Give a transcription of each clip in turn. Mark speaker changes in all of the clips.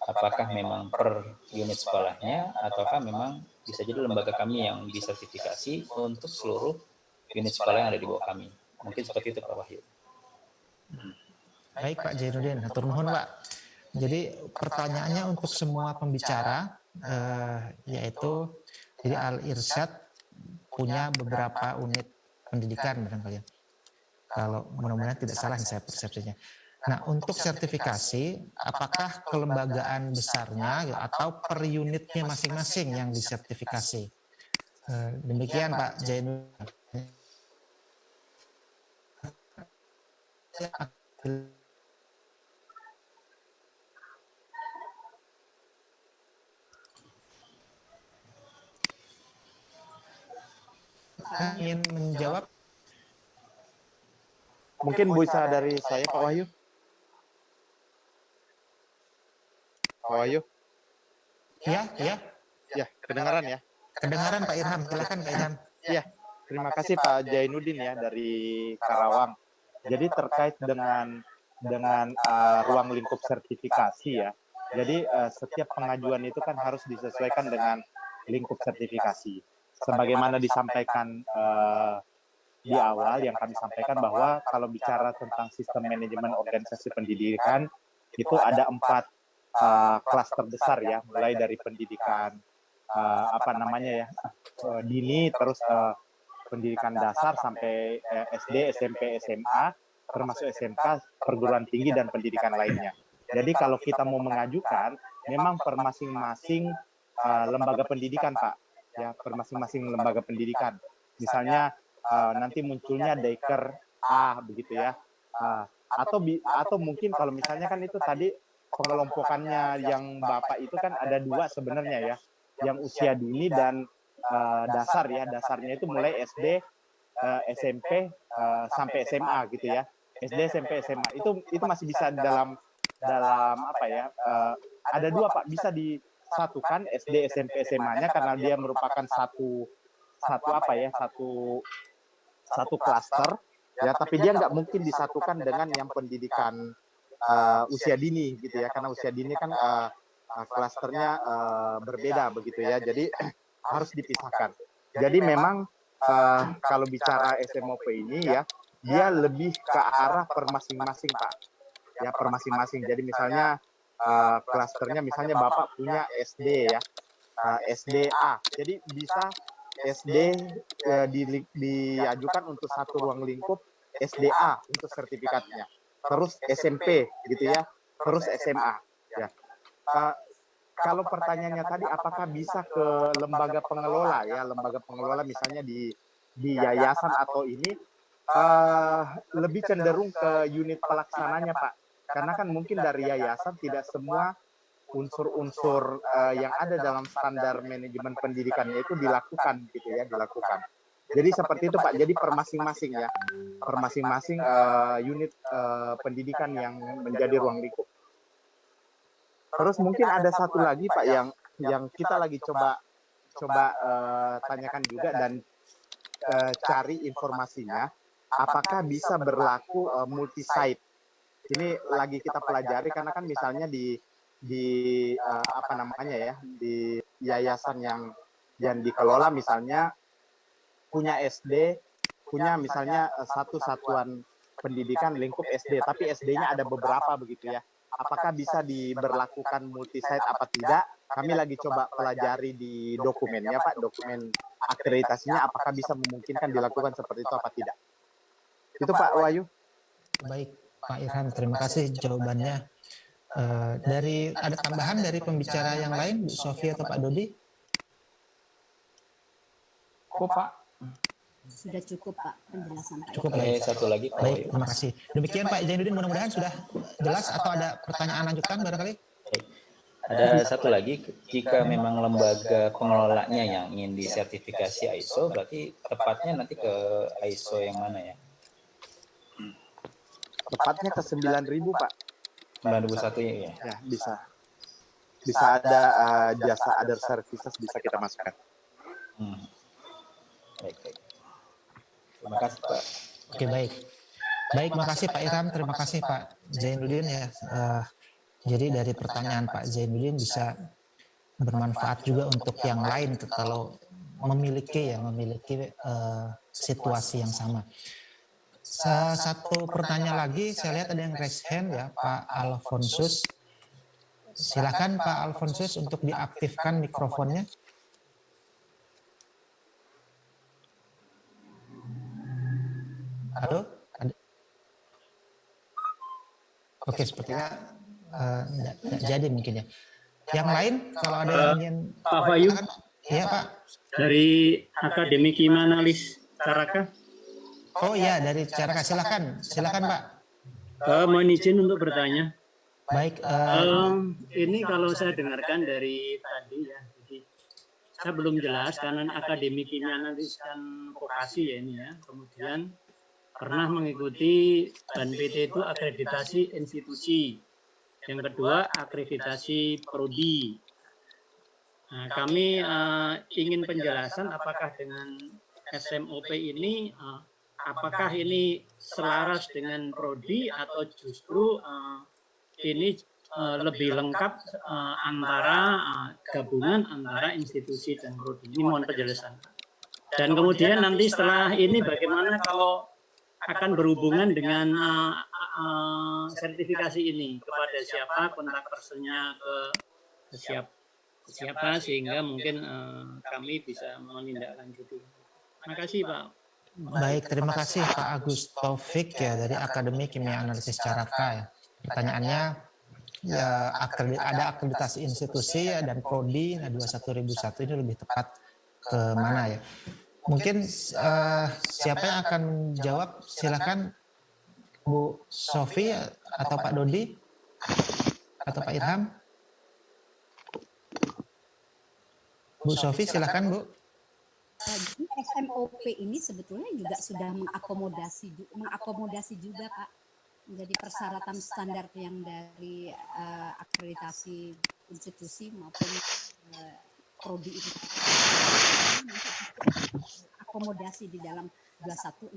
Speaker 1: apakah memang per unit sekolahnya ataukah memang bisa jadi lembaga kami yang disertifikasi untuk seluruh unit sekolah yang ada di bawah kami. Mungkin seperti itu Pak Wahyu.
Speaker 2: Baik Pak Jainuddin, hatur nuhun Pak. Jadi pertanyaannya untuk semua pembicara, yaitu jadi Al-Irsyad punya beberapa unit pendidikan barangkali. Kalau mudah-mudahan tidak salah nih saya persepsinya. Nah, untuk sertifikasi, apakah kelembagaan besarnya atau per unitnya masing-masing yang disertifikasi? Demikian Pak Jainuddin. Ingin menjawab?
Speaker 3: Mungkin bisa dari saya Pak Wahyu. Pak Wahyu?
Speaker 2: Ya.
Speaker 3: Ya, kedengaran ya?
Speaker 2: Kedengaran Pak Irham, silakan Pak Irham.
Speaker 3: Ya, terima kasih Pak Jainuddin ya dari Karawang. Jadi terkait dengan ruang lingkup sertifikasi ya. Jadi setiap pengajuan itu kan harus disesuaikan dengan lingkup sertifikasi. Sebagaimana disampaikan di awal yang kami sampaikan bahwa kalau bicara tentang sistem manajemen organisasi pendidikan itu ada 4 klaster besar ya, mulai dari pendidikan dini, terus pendidikan dasar sampai SD, SMP, SMA, termasuk SMK, perguruan tinggi dan pendidikan lainnya. Jadi kalau kita mau mengajukan, memang per masing-masing lembaga pendidikan Pak, ya per masing-masing lembaga pendidikan. Misalnya nanti munculnya Daycare A begitu ya, atau mungkin kalau misalnya kan itu tadi pengelompokannya yang Bapak itu kan ada 2 sebenarnya ya, yang usia dini dan dasar ya, dasarnya itu mulai SD, SMP sampai SMA gitu ya, SD, SMP, SMA itu masih bisa dalam apa ya, ada 2 Pak, bisa disatukan SD, SMP, SMA-nya karena dia merupakan satu klaster ya, tapi dia nggak mungkin disatukan dengan yang pendidikan usia dini gitu ya, karena usia dini kan klasternya berbeda begitu ya, jadi harus dipisahkan. Jadi memang kalau bicara SMOP ini ya, dia lebih ke arah per masing-masing Pak, ya per masing-masing. Jadi misalnya klasternya misalnya Bapak punya SD ya, SDA, jadi bisa SD diajukan untuk satu ruang lingkup SDA untuk sertifikatnya, terus SMP gitu ya, terus SMA ya. Kalau pertanyaannya tadi apakah bisa ke lembaga pengelola ya, lembaga pengelola misalnya di yayasan atau ini, lebih cenderung ke unit pelaksananya Pak, karena kan mungkin dari yayasan tidak semua unsur-unsur yang ada dalam standar manajemen pendidikannya itu dilakukan gitu ya, dilakukan. Jadi seperti itu Pak, jadi per masing-masing ya, per masing-masing unit pendidikan yang menjadi ruang lingkup. Terus mungkin ada satu lagi Pak yang kita lagi coba tanyakan juga dan cari informasinya, apakah bisa berlaku multi site. Ini lagi kita pelajari karena kan misalnya di yayasan yang dikelola misalnya punya SD, punya misalnya satu satuan pendidikan lingkup SD, tapi SD-nya ada beberapa begitu ya. Apakah bisa diberlakukan multi site apa tidak? Kami lagi coba pelajari di dokumennya Pak, dokumen akreditasinya, apakah bisa memungkinkan dilakukan seperti itu apa tidak. Itu Pak Wahyu.
Speaker 2: Baik Pak Irham, terima kasih jawabannya. Ada tambahan dari pembicara yang lain, Bu Sofi atau Pak Dodi?
Speaker 4: Kok Pak?
Speaker 5: Sudah cukup Pak penjelasan Pak.
Speaker 2: Cukup baik.
Speaker 1: Satu lagi Pak.
Speaker 2: Baik, terima kasih. Demikian Pak Jainuddin, mudah-mudahan sudah jelas atau ada pertanyaan lanjutan barangkali?
Speaker 1: Ada satu lagi, jika memang lembaga pengelolanya yang ingin disertifikasi ISO, berarti tepatnya nanti ke ISO yang mana ya?
Speaker 3: Tepatnya ke 9.000 Pak.
Speaker 1: 9.001 ya?
Speaker 3: Ya, bisa ada jasa other services bisa kita masukkan.
Speaker 1: Baik. Terima kasih Pak.
Speaker 2: Oke, baik. Baik, terima kasih Pak Irham, terima kasih Pak Jainuddin ya. Jadi dari pertanyaan Pak Zainuddin bisa bermanfaat juga untuk yang lain kalau memiliki situasi yang sama. Satu pertanyaan lagi, saya lihat ada yang raise hand ya, Pak Alfonsus. Silakan Pak Alfonsus untuk diaktifkan mikrofonnya. Halo? Oke, sepertinya tidak jadi mungkin ya. Yang lain, kalau ada yang ingin...
Speaker 4: Pak Bayu,
Speaker 2: iya Pak.
Speaker 4: dari Akademi Kimanalis Caraka.
Speaker 2: Oh iya, dari Caraka. Silakan Pak.
Speaker 4: Mohon izin untuk bertanya.
Speaker 2: Baik.
Speaker 4: Ini kalau saya dengarkan dari tadi ya, jadi saya belum jelas karena Akademi Kimanalis kan vokasi ya ini ya. Kemudian pernah mengikuti BAN-PT itu akreditasi institusi. Yang kedua, akreditasi prodi. Nah, kami ingin penjelasan apakah dengan SMOP ini, apakah ini selaras dengan prodi atau justru ini lebih lengkap antara gabungan antara institusi dan prodi. Ini mohon penjelasan. Dan kemudian nanti setelah ini bagaimana kalau akan berhubungan dengan sertifikasi ini, kepada siapa, kontak personnya ke siapa sehingga mungkin kami bisa menindaklanjuti. Terima kasih Pak.
Speaker 2: Baik, terima kasih Pak Agus Taufik ya dari Akademi Kimia Analisis Caraka ya. Pertanyaannya ya ada akreditasi institusi ya, dan prodi 21001 ini lebih tepat ke mana ya? Mungkin siapa yang akan menjawab? Silakan Bu Sofi atau Pak Dodi atau Pak Irham. Bu Sofi silakan Bu.
Speaker 5: Jadi SMOP ini sebetulnya juga sudah mengakomodasi juga Pak, menjadi persyaratan standar yang dari akreditasi institusi maupun prodi itu akomodasi di dalam 21001.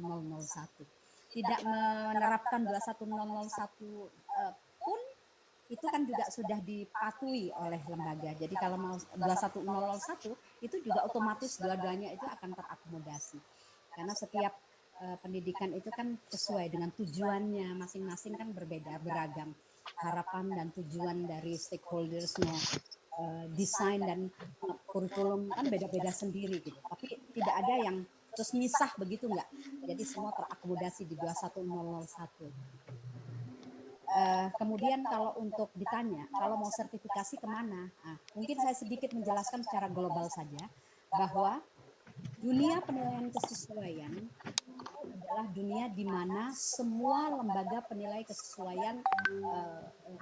Speaker 5: Tidak menerapkan 21001 pun itu kan juga sudah dipatuhi oleh lembaga. Jadi kalau mau 21001 itu juga otomatis dua-duanya itu akan terakomodasi. Karena setiap pendidikan itu kan sesuai dengan tujuannya masing-masing kan berbeda, beragam. Harapan dan tujuan dari stakeholdersnya, desain dan kurikulum kan beda-beda sendiri gitu. Tapi tidak ada yang terus misah begitu enggak. Jadi semua terakomodasi di 21001. Kemudian kalau untuk ditanya, kalau mau sertifikasi kemana? Nah, mungkin saya sedikit menjelaskan secara global saja bahwa dunia penilaian kesesuaian itu adalah dunia di mana semua lembaga penilai kesesuaian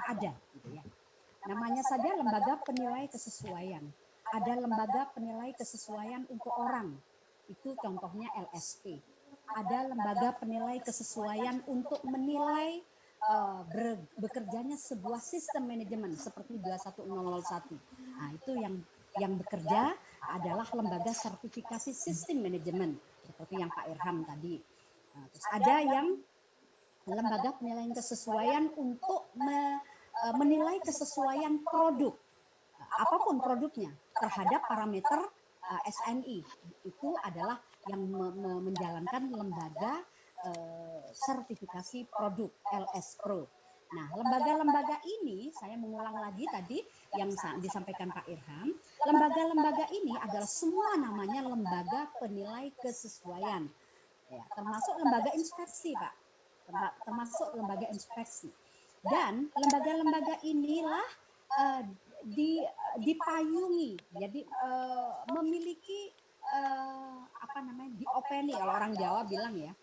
Speaker 5: ada, gitu ya. Namanya saja lembaga penilai kesesuaian. Ada lembaga penilai kesesuaian untuk orang, itu contohnya LSP. Ada lembaga penilai kesesuaian untuk menilai bekerjanya sebuah sistem manajemen seperti 21001. Nah, itu yang bekerja adalah lembaga sertifikasi sistem manajemen seperti yang Pak Irham tadi. Nah, terus ada yang lembaga penilaian kesesuaian untuk menilai kesesuaian produk, apapun produknya, terhadap parameter SNI. Itu adalah yang menjalankan lembaga sertifikasi produk LS Pro. Nah, lembaga-lembaga ini, saya mengulang lagi tadi yang disampaikan Pak Irham, lembaga-lembaga ini adalah semua namanya lembaga penilai kesesuaian. Ya, termasuk lembaga inspeksi, Pak. Termasuk lembaga inspeksi. Dan lembaga-lembaga inilah dipayungi, jadi memiliki diopeni, kalau orang Jawa bilang ya,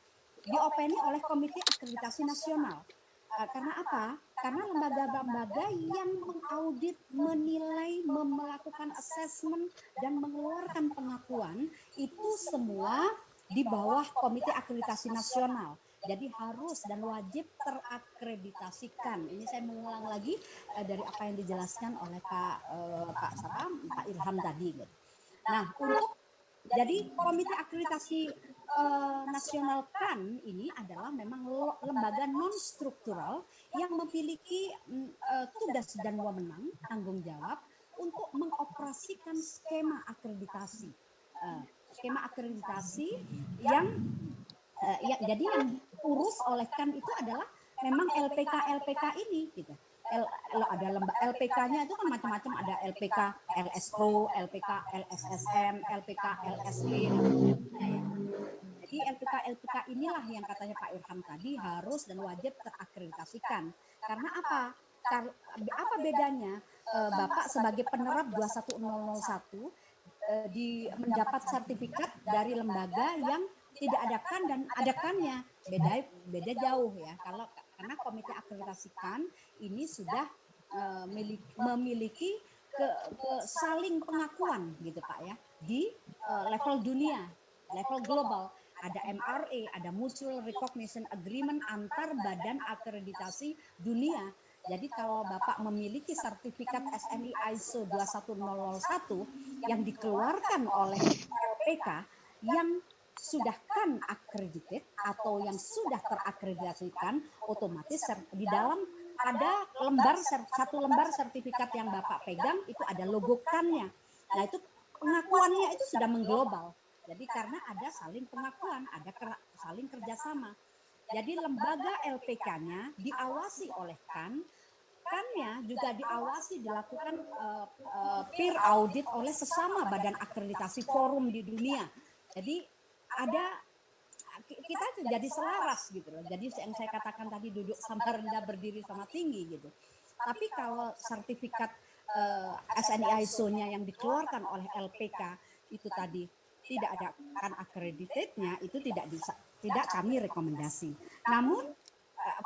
Speaker 5: diopeni oleh Komite Akreditasi Nasional. Karena apa? Karena lembaga-lembaga yang mengaudit, menilai, melakukan assessment, dan mengeluarkan pengakuan, itu semua di bawah Komite Akreditasi Nasional. Jadi harus dan wajib terakreditasikan. Ini saya mengulang lagi dari apa yang dijelaskan oleh Pak Irham tadi. Nah, untuk Jadi Komite Akreditasi Nasional KAN ini adalah memang lembaga non struktural yang memiliki tugas dan wewenang tanggung jawab untuk mengoperasikan skema akreditasi. Skema akreditasi yang jadi yang diurus oleh KAN itu adalah memang LPK ini gitu. Ada LPK-nya itu kan macam-macam, ada LPK LS Pro, LPK LSSM, LPK LSB. Jadi LPK inilah yang katanya Pak Irham tadi harus dan wajib terakreditasikan. Karena apa? Apa bedanya Bapak sebagai penerap 21001 mendapat sertifikat dari lembaga yang tidak ada KAN dan ada KAN-nya, beda jauh ya. Karena Komite Akreditasikan ini sudah memiliki saling pengakuan gitu Pak ya di level dunia, level global. Ada MRA, ada Mutual Recognition Agreement antar badan akreditasi dunia. Jadi kalau Bapak memiliki sertifikat SNI ISO 21001 yang dikeluarkan oleh LPK yang sudah KAN accredited atau yang sudah terakreditasikan, otomatis di dalam ada satu lembar sertifikat yang Bapak pegang itu ada logo KAN-nya. Nah itu pengakuannya itu sudah mengglobal. Jadi karena ada saling pengakuan, ada saling kerjasama. Jadi lembaga LPK-nya diawasi oleh KAN, KAN-nya juga diawasi, dilakukan peer audit oleh sesama badan akreditasi forum di dunia. Jadi kita jadi selaras gitu loh. Jadi yang saya katakan tadi duduk sama rendah, berdiri sama tinggi gitu. Tapi kalau sertifikat SNI ISO-nya yang dikeluarkan oleh LPK itu tadi tidak ada KAN accredited-nya, itu tidak kami rekomendasi. Namun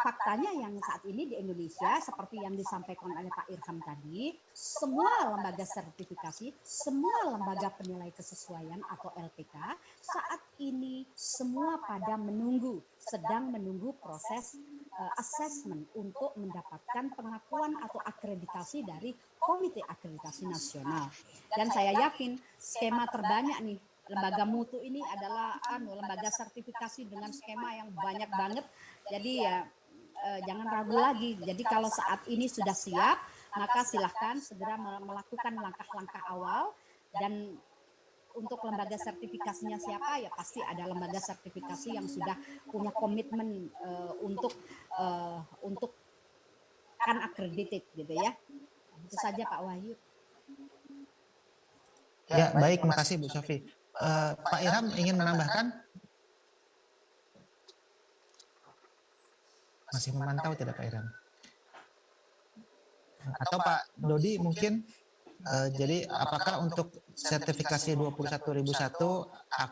Speaker 5: faktanya yang saat ini di Indonesia seperti yang disampaikan oleh Pak Irham tadi, semua lembaga sertifikasi, semua lembaga penilai kesesuaian atau LPK saat ini semua sedang menunggu proses assessment untuk mendapatkan pengakuan atau akreditasi dari Komite Akreditasi Nasional. Dan saya yakin skema terbanyak nih lembaga mutu ini adalah lembaga sertifikasi dengan skema yang banyak banget. Jadi ya jangan ragu lagi. Jadi kalau saat ini sudah siap, maka silahkan segera melakukan langkah-langkah awal. Dan untuk lembaga sertifikasinya siapa? Ya pasti ada lembaga sertifikasi yang sudah punya komitmen untuk KAN accredited gitu ya. Itu saja Pak Wahyu.
Speaker 2: Ya baik, terima kasih Bu Sofi. Pak Irham ingin menambahkan? Masih memantau tidak Pak Irham? Atau Pak Dodi mungkin, jadi apakah untuk sertifikasi 21001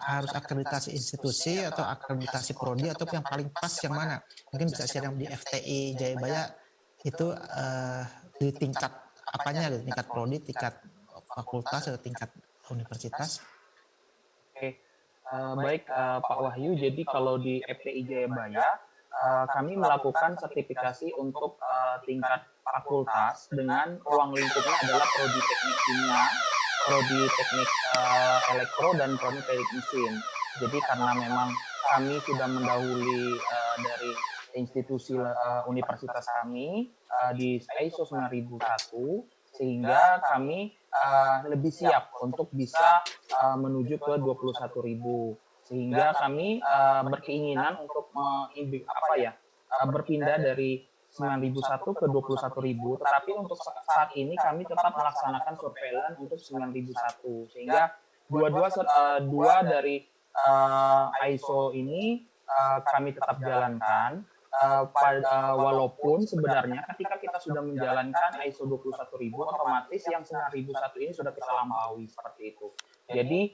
Speaker 2: harus akreditasi institusi atau akreditasi prodi atau yang paling pas yang mana? Mungkin bisa share di FTI Jayabaya itu di tingkat apanya, di tingkat prodi, tingkat fakultas atau tingkat universitas?
Speaker 6: Oke, baik Pak Wahyu. Jadi kalau di FTI Jayabaya kami melakukan sertifikasi untuk tingkat fakultas dengan ruang lingkupnya adalah prodi teknik kimia, prodi teknik elektro, dan prodi teknik mesin. Jadi karena memang kami sudah mendahului dari institusi universitas kami di ISO 9001, sehingga kami lebih siap untuk bisa menuju ke 21.000, sehingga kami berkeinginan untuk berpindah dari 9.001 ke 21.000, tetapi untuk saat ini kami tetap melaksanakan surveillance untuk 9.001, sehingga dua dari ISO ini kami tetap jalankan. Walaupun sebenarnya ketika kita sudah menjalankan ISO 21.000, otomatis yang 9.001 ini sudah kita lampaui seperti itu. Jadi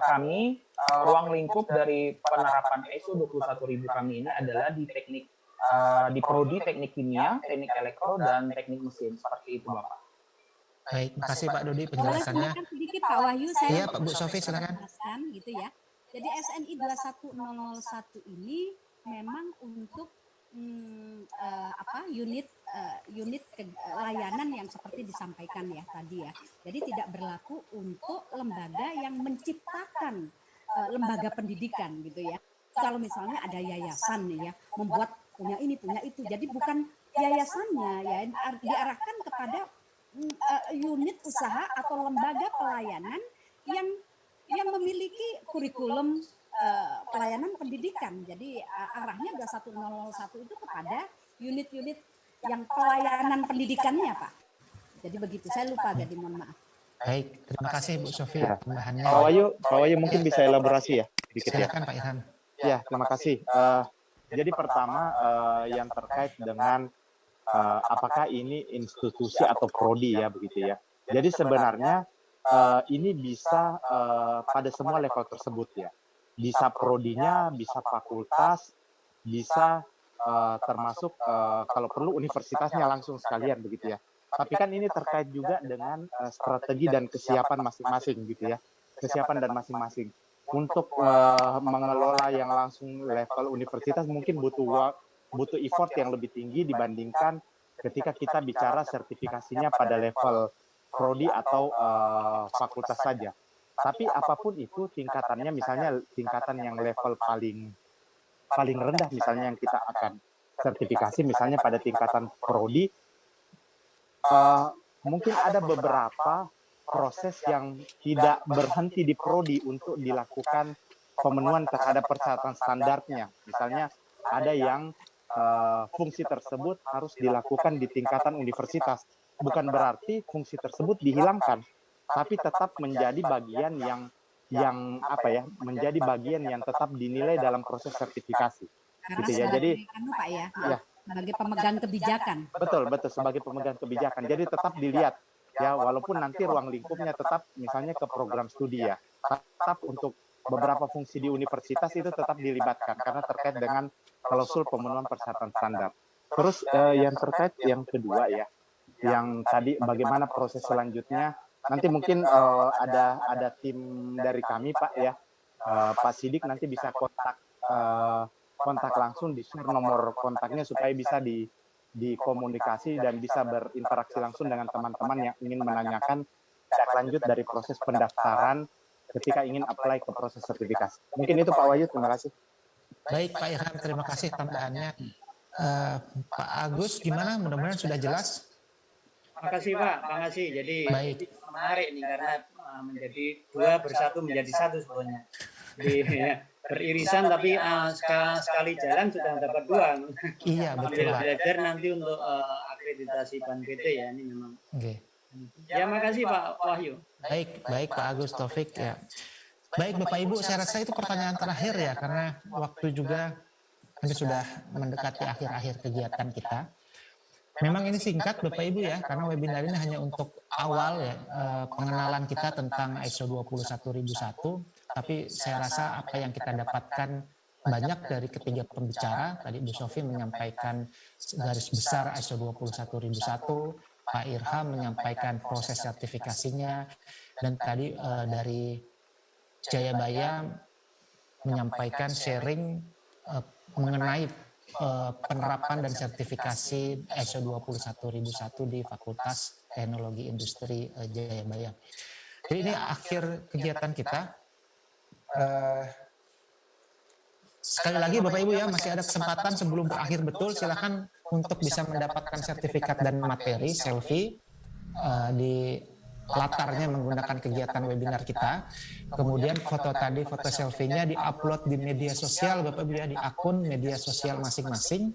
Speaker 6: kami ruang lingkup dari penerapan ISO 21.000 kami ini adalah di teknik di prodi teknik kimia, teknik elektro, dan teknik mesin, seperti itu Bapak.
Speaker 2: Baik, terima kasih Pak Dodi penjelasannya.
Speaker 5: Sedikit Pak Wahyu, saya
Speaker 2: iya Pak Bu Sofi silakan.
Speaker 5: Gitu ya. Jadi SNI 21001 ini memang untuk unit layanan yang seperti disampaikan ya tadi ya. Jadi tidak berlaku untuk lembaga yang menciptakan lembaga pendidikan gitu ya. Kalau misalnya ada yayasan nih ya, membuat punya ini punya itu. Jadi bukan yayasannya ya, diarahkan kepada unit usaha atau lembaga pelayanan yang memiliki kurikulum pelayanan pendidikan. Jadi arahnya 2101 itu kepada unit-unit yang pelayanan pendidikannya, Pak. Jadi begitu. Saya lupa, jadi mohon maaf.
Speaker 2: Baik, terima kasih Bu Sofi tambahannya.
Speaker 3: Pak Wahyu mungkin bisa elaborasi ya sedikit ya.
Speaker 2: Silakan Pak Irham.
Speaker 3: Ya, terima kasih. Jadi pertama yang terkait dengan apakah ini institusi atau prodi ya begitu ya. Jadi sebenarnya ini bisa pada semua level tersebut ya. Bisa prodinya, bisa fakultas, bisa termasuk kalau perlu universitasnya langsung sekalian begitu ya. Tapi kan ini terkait juga dengan strategi dan kesiapan masing-masing gitu ya. Kesiapan dan masing-masing. Untuk mengelola yang langsung level universitas mungkin butuh effort yang lebih tinggi dibandingkan ketika kita bicara sertifikasinya pada level prodi atau fakultas saja. Tapi apapun itu tingkatannya, misalnya tingkatan yang level paling rendah misalnya yang kita akan sertifikasi misalnya pada tingkatan prodi, mungkin ada beberapa proses yang tidak berhenti di prodi untuk dilakukan pemenuhan terhadap persyaratan standarnya. Misalnya ada yang fungsi tersebut harus dilakukan di tingkatan universitas. Bukan berarti fungsi tersebut dihilangkan, tapi tetap menjadi bagian menjadi bagian yang tetap dinilai dalam proses sertifikasi.
Speaker 5: Karena
Speaker 3: gitu ya. Jadi
Speaker 5: Pak ya, sebagai pemegang kebijakan.
Speaker 3: Betul sebagai pemegang kebijakan. Jadi tetap dilihat ya, walaupun nanti ruang lingkupnya tetap misalnya ke program studi ya, tetap untuk beberapa fungsi di universitas itu tetap dilibatkan karena terkait dengan klausul pemenuhan persyaratan standar. Terus yang terkait yang kedua ya, yang tadi bagaimana proses selanjutnya, nanti mungkin ada tim dari kami Pak ya, Pak Sidik nanti bisa kontak langsung, di-share nomor kontaknya supaya bisa dikomunikasi dan bisa berinteraksi langsung dengan teman-teman yang ingin menanyakan tindak lanjut dari proses pendaftaran ketika ingin apply ke proses sertifikasi. Mungkin itu Pak Wahyu, terima kasih.
Speaker 2: Baik Pak Irham, terima kasih tambahannya. Pak Agus gimana? Mudah-mudahan sudah jelas.
Speaker 4: Terima kasih Pak, terima kasih. Jadi
Speaker 2: baik.
Speaker 4: Menarik nih karena menjadi dua bersatu menjadi satu sebetulnya. Jadi beririsan tapi sekali jalan sudah dapat dua.
Speaker 2: Iya betul Pak.
Speaker 4: Belajar nanti untuk akreditasi BAN-PT ya, ini memang.
Speaker 2: Oke.
Speaker 4: Ya makasih Pak Wahyu.
Speaker 2: Baik Pak Agus Taufik ya. Baik Bapak Ibu, saya rasa itu pertanyaan terakhir ya, karena waktu juga ini sudah mendekati akhir-akhir kegiatan kita. Memang ini singkat Bapak Ibu ya, karena webinar ini hanya untuk awal ya, pengenalan kita tentang ISO 21001, tapi saya rasa apa yang kita dapatkan banyak dari ketiga pembicara. Tadi Bu Sofi menyampaikan garis besar ISO 21001, Pak Irham menyampaikan proses sertifikasinya, dan tadi dari Jayabaya menyampaikan sharing mengenai penerapan dan sertifikasi ISO 21001 di Fakultas Teknologi Industri Jayabaya. Jadi ini akhir kegiatan kita. Sekali lagi Bapak Ibu ya, masih ada kesempatan sebelum berakhir betul, silakan untuk bisa mendapatkan sertifikat dan materi selfie di latarnya menggunakan kegiatan webinar kita. Kemudian foto tadi, foto selfie-nya diupload di media sosial Bapak Ibu ya, di akun media sosial masing-masing,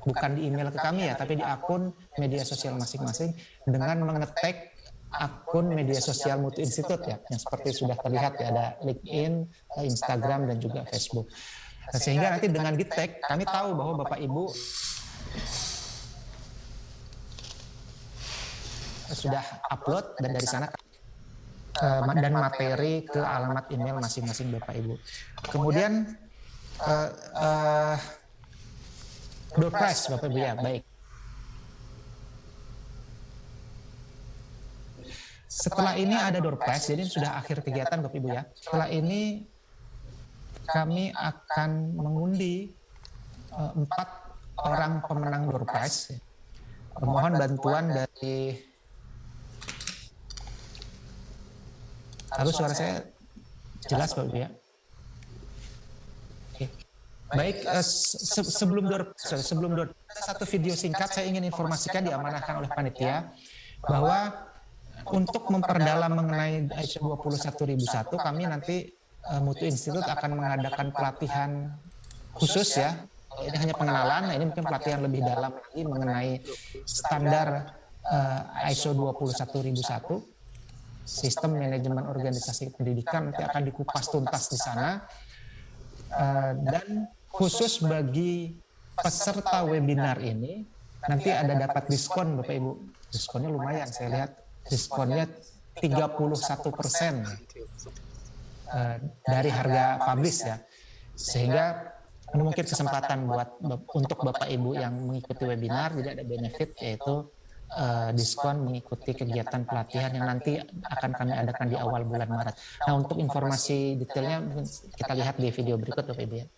Speaker 2: bukan di email ke kami ya, tapi di akun media sosial masing-masing dengan mengetag akun media sosial Mutu Institute ya, yang seperti sudah terlihat ya, ada LinkedIn, Instagram, dan juga Facebook. Nah, sehingga nanti dengan di-tag kami tahu bahwa Bapak Ibu sudah upload, dan dari sana dan materi ke alamat email masing-masing Bapak Ibu. Kemudian door prize Bapak Ibu ya, baik. Setelah ini ada door prize, jadi sudah akhir kegiatan Bapak Ibu ya. Setelah ini kami akan mengundi 4 orang pemenang door prize. Mohon bantuan dari. Halo, suara saya jelas Pak ya? Oke. Baik, sebelum satu video singkat saya ingin informasikan diamanahkan oleh panitia bahwa untuk memperdalam mengenai ISO 21001 kami nanti Mutu Institute akan mengadakan pelatihan khusus ya. Ini hanya pengenalan, nah ini mungkin pelatihan lebih dalam lagi mengenai standar ISO 21001. Sistem manajemen organisasi pendidikan nanti akan dikupas tuntas di sana, dan khusus bagi peserta webinar ini nanti ada dapat diskon Bapak Ibu. Diskonnya lumayan, saya lihat diskonnya 31% dari harga publish ya, sehingga ini mungkin kesempatan untuk Bapak Ibu yang mengikuti webinar, jadi ada benefit yaitu diskon mengikuti kegiatan pelatihan yang nanti akan kami adakan di awal bulan Maret. Nah, untuk informasi detailnya kita lihat di video berikut Bapak Ibu ya.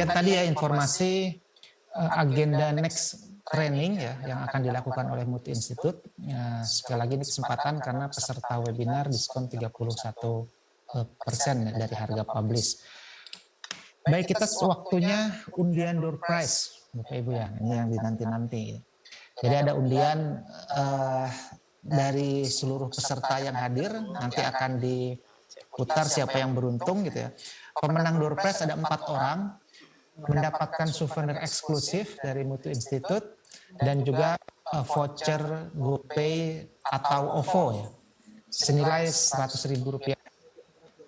Speaker 2: Tadi ya informasi agenda next training ya yang akan dilakukan oleh Mutu Institute. Sekali lagi ini kesempatan karena peserta webinar diskon 31% dari harga publish. Baik, kita waktunya undian door prize Bapak Ibu ya, ini yang dinanti-nanti. Jadi ada undian dari seluruh peserta yang hadir, nanti akan diputar siapa yang beruntung gitu ya. Pemenang door prize ada 4 orang, mendapatkan souvenir eksklusif dari Mutu Institute dan juga voucher GoPay atau OVO ya, senilai Rp100.000.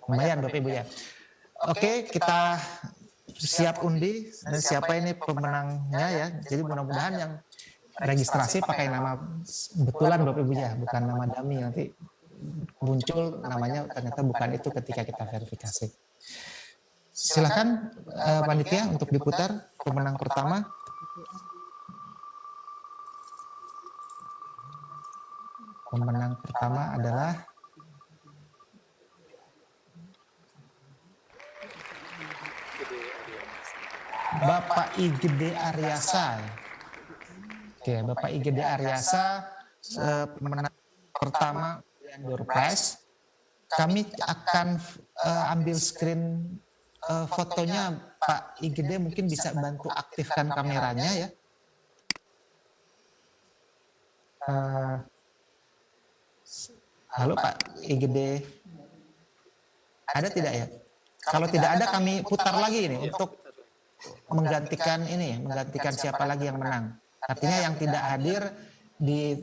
Speaker 2: Lumayan Bapak Ibu ya. Oke, kita siap undi dan siapa ini pemenangnya ya. Jadi mudah-mudahan yang registrasi pakai nama betulan Bapak Ibu ya, bukan nama dummy, nanti muncul namanya ternyata bukan itu ketika kita verifikasi. Silakan panitia untuk diputar pemenang pertama. Pemenang pertama adalah Bapak IGD Aryasa. Oke, Bapak IGD Aryasa pemenang pertama door prize. Kami akan ambil screen fotonya Pak IGD, mungkin bisa bantu aktifkan kameranya ya. Halo Pak IGD, ada tidak ya? Kalau tidak ada kami putar lagi ini untuk menggantikan siapa lagi yang menang. Artinya yang tidak hadir di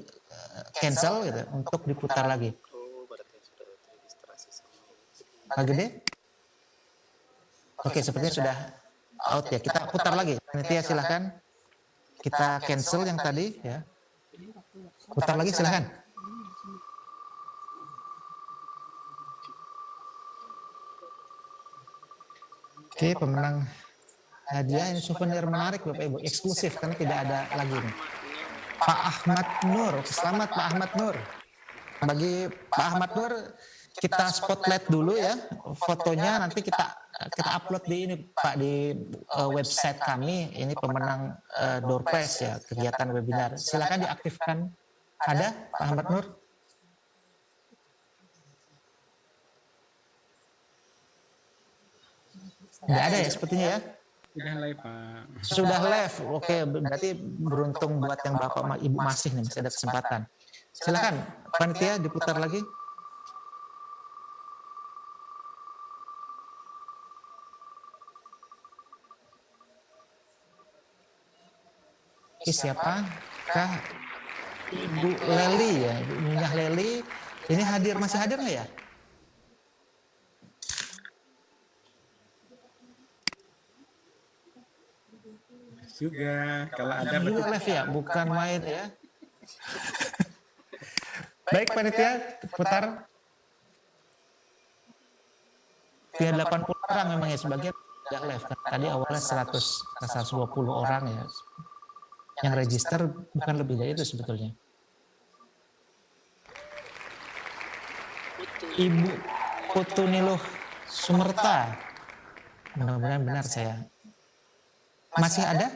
Speaker 2: cancel gitu untuk diputar lagi. Pak IGD? Oke, sepertinya sudah out ya. Kita putar lagi. Panitia silahkan. Kita cancel yang tadi ya. Putar lagi silahkan. Oke, pemenang hadiah ini souvenir menarik Bapak Ibu, eksklusif karena tidak ada lagi nih. Pak Ahmad Nur, selamat Pak Ahmad Nur. Bagi Pak Ahmad Nur, kita spotlight dulu ya fotonya, nanti kita upload di ini Pak di website kami. Ini pemenang door prize ya, kegiatan webinar. Silakan diaktifkan. Ada Pak Ahmad Nur? Nggak ada ya sepertinya ya?
Speaker 7: Sudah live Pak.
Speaker 2: Sudah live. Oke, berarti beruntung buat yang Bapak Ibu masih nih, masih ada kesempatan. Silakan panitia diputar lagi. Ini siapakah? Ibu Leli ya, Minyak Leli. Ini masih hadir nggak ya?
Speaker 7: Juga kalau ada
Speaker 2: Juga live ya, bukan main ya. Baik panitia, putar. Ya 80 orang memang ya, sebagian tidak live. Tadi awalnya 120 orang ya. Yang register bukan lebih dari itu sebetulnya. Ibu Putu Niluh Sumerta. Mudah-mudahan benar saya. Masih ada?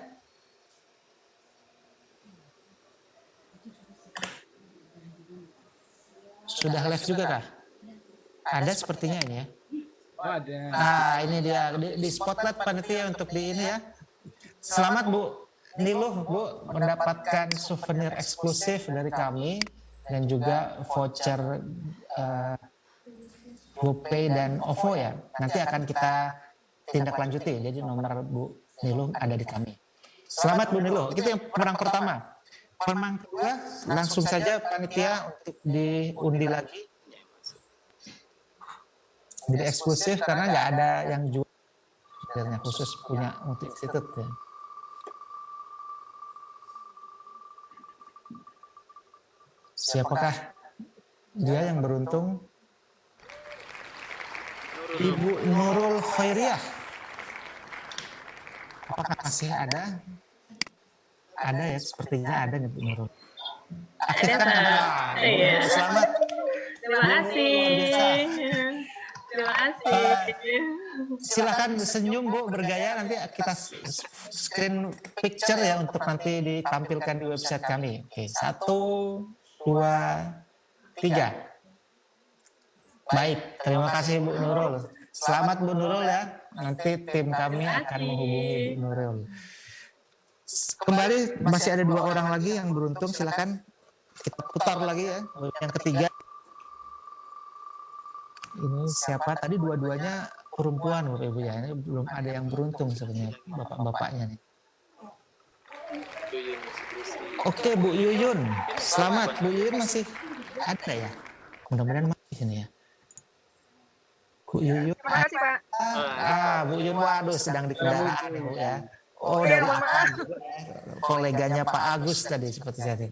Speaker 2: Sudah live juga kah? Ada sepertinya ini ya.
Speaker 7: Oh, ada.
Speaker 2: Nah ini dia di spotlight panitia untuk di ini ya. Selamat Bu Niluh, Bu, mendapatkan souvenir eksklusif dari kami dan juga voucher GoPay dan OVO ya. Nanti akan kita tindak lanjuti. Jadi nomor Bu Niluh ada di kami. Selamat Bu Niluh. Itu yang pemenang pertama. Pemenang kedua langsung saja panitia untuk diundi lagi. Jadi eksklusif karena nggak ada yang jual khusus punya untuk institut ya. Siapakah dia yang beruntung? Ibu Nurul Khairiyah. Apakah masih ada? Ada ya, sepertinya ada nih Bu Nurul. Aktifkan ada.
Speaker 8: Iya.
Speaker 2: Selamat.
Speaker 8: Terima kasih. Terima kasih.
Speaker 2: Silakan senyum Bu, bergaya, nanti kita screen picture ya untuk nanti ditampilkan di website kami. Oke, 1, 2, 3. Baik, terima kasih Bu Nurul. Selamat Bu Nurul ya. Nanti tim kami akan menghubungi Bu Nurul. Kembali masih ada 2 orang lagi yang beruntung. Silakan kita putar lagi ya. Yang ketiga. Ini siapa? Tadi dua-duanya perempuan Bapak Ibu ya. Ini belum ada yang beruntung sebenarnya bapak-bapaknya nih. Oke Bu Yuyun, selamat. Bu Yuyun masih ada ya? Mudah-mudahan masih ini ya. Bu Yuyun.
Speaker 8: Terima kasih Pak.
Speaker 2: Bu Yuyun, waduh sedang di kendaraan ya Bu ya. Oh dari koleganya Pak Agus tadi seperti tadi.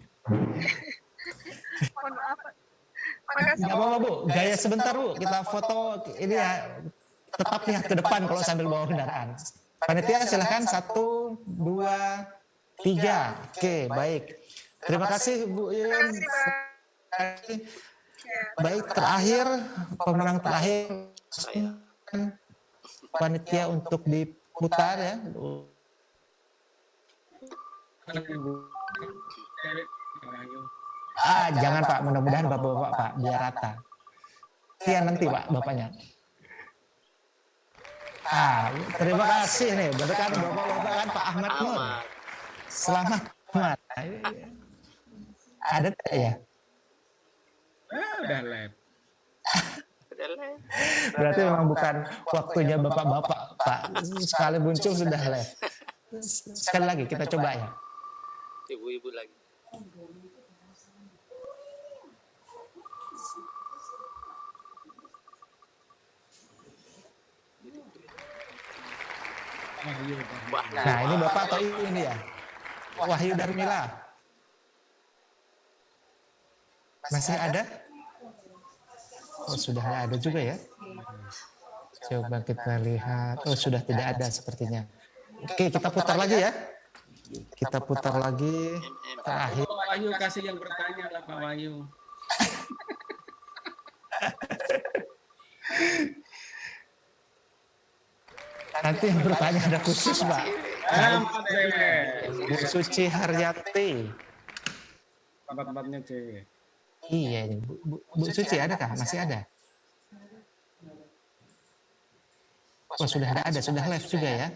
Speaker 8: Mohon maaf Pak. Makasih.
Speaker 2: Nggak apa-apa Bu, gaya sebentar Bu. Kita foto ini ya. Tetap lihat ke depan kalau sambil bawa kendaraan. Panitia silahkan 1, 2, 3. Oke, baik. Terima kasih Bu Yuyun. Baik, terakhir pemenang terakhir panitia untuk diputar ya. Jangan Pak, mudah-mudahan Bapak-bapak Pak biar rata. Iya nanti Pak bapaknya. Terima kasih nih, betul kan Bapak-bapak kan Pak Ahmad Nur. Selamat Ahmad. Ada ya?
Speaker 7: Udah live.
Speaker 2: Berarti memang bukan waktunya Bapak-bapak Pak. Sekali muncul sudah live. Sekali lagi kita coba ya.
Speaker 9: Ibu-ibu lagi.
Speaker 7: Wahyu.
Speaker 2: Nah, ini Bapak atau Ibu ini ya? Wahyu Darmila. Masih ada? Oh, sudah ada juga ya? Coba kita lihat. Oh, sudah tidak ada sepertinya. Oke, kita putar lagi ya. Kita putar lagi. Terakhir.
Speaker 7: Pak Wahyu kasih yang bertanya lah Pak Wahyu.
Speaker 2: Nanti yang bertanya ada khusus, Pak.
Speaker 7: Empat cewek.
Speaker 2: Bu Suci Haryati.
Speaker 7: Tempat-tempatnya cewek.
Speaker 2: Iya, ini Bu Suci adakah? Masih ada? Oh, sudah ada, sudah live juga ya.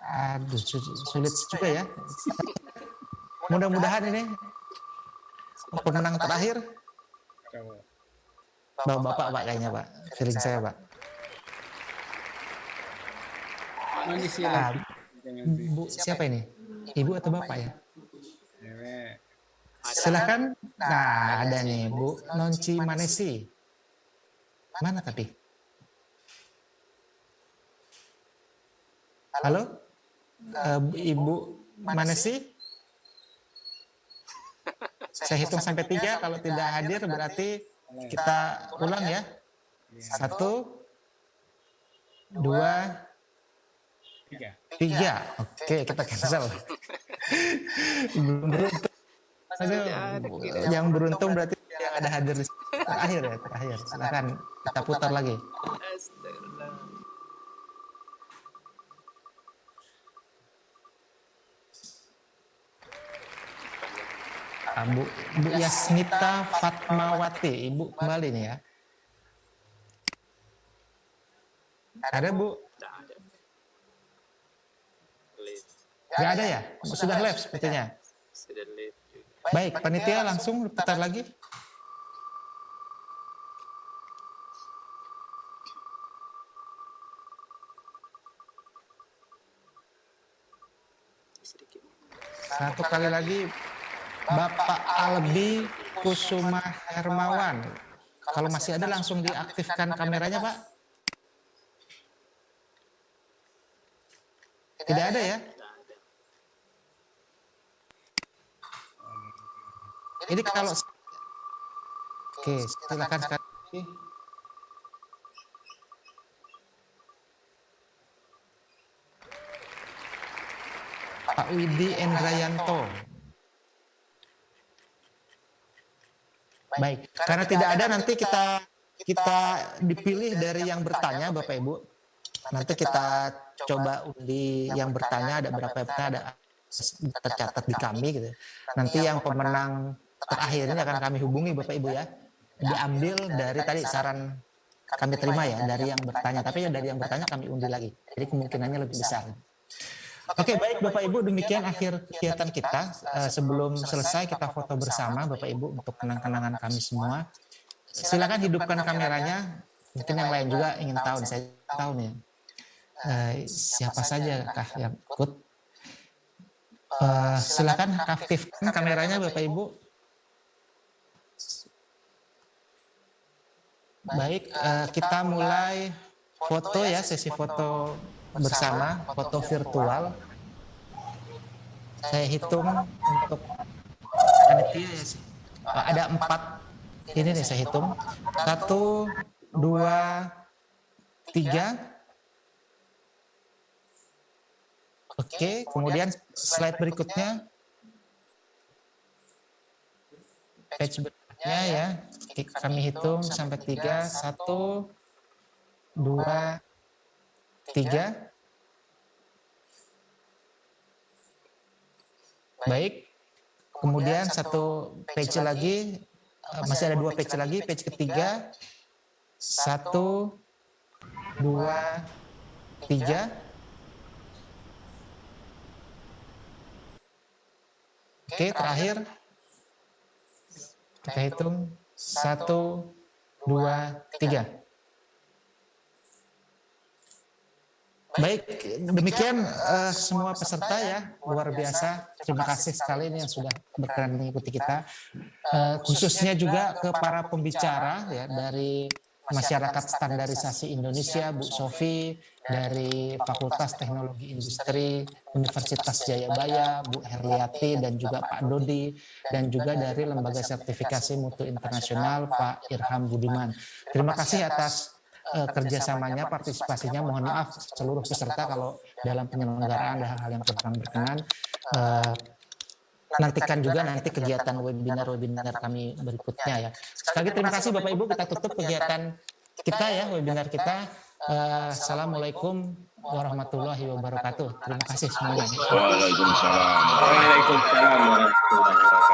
Speaker 2: Aduh, sulit juga ya. Mudah-mudahan ini pemenang terakhir. Bapak Pak kayaknya Pak. Feeling saya Pak.
Speaker 7: Manusia.
Speaker 2: Ah, Bu, siapa ini? Ibu atau Bapak ya?
Speaker 7: Cewek.
Speaker 2: Silakan. Nah, ada nih Bu Nonci Manesi. Mana tapi? Halo? Ibu Manesi? Saya hitung sampai 3. Kalau tidak hadir berarti kita ulang ya. 1, 2, 3. Oke, kita cancel. Belum beruntung. Yang beruntung berarti yang ada hadir di terakhir ya, terakhir. Silakan kita putar lagi. Bu Yasmita Fatmawati, Ibu kembali nih ya. Ada Bu? Nggak ada ya? Sudah live sepertinya.
Speaker 9: Sudah live.
Speaker 2: Baik, panitia langsung putar lagi. Satu kali lagi, Bapak Albi Kusuma Hermawan. Kalau masih ada langsung diaktifkan kameranya, Pak. Tidak ada ya? Ini kalau oke, silakan sekali. Pak Widi Endrayanto. Baik, karena tidak ada nanti kita dipilih dari yang bertanya, Bapak Ibu. Nanti kita coba undi yang bertanya, ada berapa yang bertanya, ada tercatat di kami gitu. Nanti yang pemenang terakhir ini akan kami hubungi Bapak Ibu ya. Diambil dari tadi saran kami terima ya dari yang bertanya, tapi dari yang bertanya kami undi lagi. Jadi kemungkinannya lebih besar. Oke, baik Bapak Ibu, demikian akhir kegiatan kita. Sebelum selesai kita foto bersama Bapak Ibu untuk kenang-kenangan kami semua. Silakan hidupkan kameranya. Mungkin yang lain juga ingin tahu, saya tahu nih. Siapa saja kah yang ikut? Silakan aktifkan kameranya Bapak Ibu. Baik, kita mulai foto ya, sesi foto bersama, foto virtual. Saya hitung untuk panitia ya, ada 4 ini nih saya hitung. 1, 2, 3. Oke, kemudian slide berikutnya. Page berikutnya ya. Kami hitung sampai 3. 1, 2, 3. Baik. Kemudian satu page lagi. Masih ada 2 page lagi. Page ketiga. 1, 2, 3. Oke, terakhir. Kita hitung. 1, 2, 3. Baik, demikian semua peserta ya, luar biasa. Terima kasih sekali ini yang sudah berkenan mengikuti kita. Khususnya juga ke para pembicara ya dari Masyarakat Standarisasi Indonesia, Bu Sofi, dari Fakultas Teknologi Industri Universitas Jayabaya, Bu Herliati, dan juga Pak Dodi, dan juga dari Lembaga Sertifikasi Mutu Internasional, Pak Irham Budiman. Terima kasih atas kerjasamanya, partisipasinya. Mohon maaf seluruh peserta kalau dalam penyelenggaraan ada hal-hal yang kurang berkenan. Nantikan juga nanti kegiatan webinar kami berikutnya ya. Sekali lagi terima kasih Bapak Ibu, kita tutup kegiatan kita ya, webinar kita. Assalamualaikum warahmatullahi wabarakatuh. Terima kasih semuanya.
Speaker 10: Waalaikumsalam.
Speaker 3: Waalaikumsalam warahmatullahi wabarakatuh.